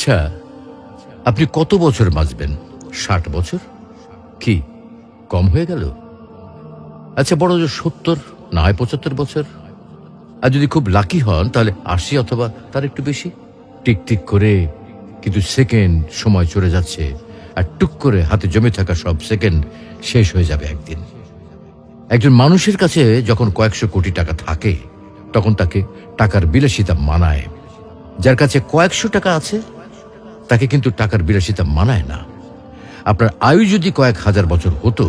আচ্ছা, আপনি কত বছর বাঁচবেন? 60 বছর? কি কম হয়ে গেল? আচ্ছা, বড় জোর 70 না হয় 75 বছর। আর যদি খুব লাকি হন তাহলে 80 অথবা তার একটু বেশি। টিক টিক করে কিন্তু সেকেন্ড সময় চলে যাচ্ছে, আর টুক করে হাতে জমে থাকা সব সেকেন্ড শেষ হয়ে যাবে একদিন। একজন মানুষের কাছে যখন কয়েকশো কোটি টাকা থাকে তখন তাকে টাকার বিলাসিতা মানায়। যার কাছে কয়েকশো টাকা আছে তাকে কিন্তু টাকার বিলাসিতা মানায় না। আপনার আয়ু যদি কয়েক হাজার বছর হতো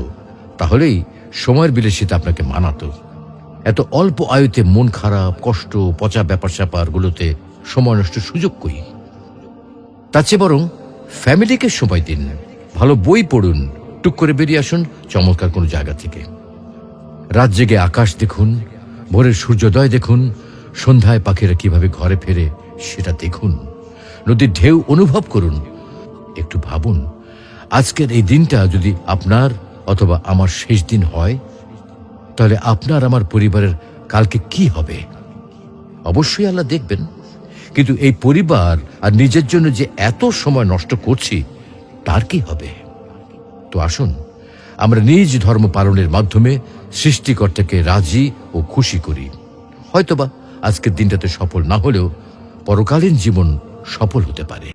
তাহলেই সময়ের বিলাসিতা আপনাকে মানাতো। এত অল্প আয়ুতে মন খারাপ, কষ্ট, পচা ব্যাপার স্যাপারগুলোতে সময় নষ্ট সুযোগ কই? তার চেয়ে বরং ফ্যামিলিকে সময় দিন, ভালো বই পড়ুন, টুক করে বেরিয়ে আসুন চমৎকার কোনো জায়গা থেকে। রাত জেগে আকাশ দেখুন, ভোরের সূর্যোদয় দেখুন, সন্ধ্যায় পাখিরা কিভাবে ঘরে ফেরে সেটা দেখুন, নদীর ঢেউ অনুভব করুন। একটু ভাবুন, আজকের এই দিনটা যদি আপনার অথবা আমার শেষ দিন হয় তাহলে আপনার আমার পরিবারের কালকে কি হবে? অবশ্যই আল্লাহ দেখবেন, কিন্তু এই পরিবার আর নিজের জন্য যে এত সময় নষ্ট করছি তার কি হবে? তো আসুন আমরা নিজ ধর্ম পালনের মাধ্যমে সৃষ্টিকর্তাকে রাজি ও খুশি করি। হয়তোবা আজকের দিনটাতে সফল না হলেও পরকালীন জীবন সফল হতে পারে।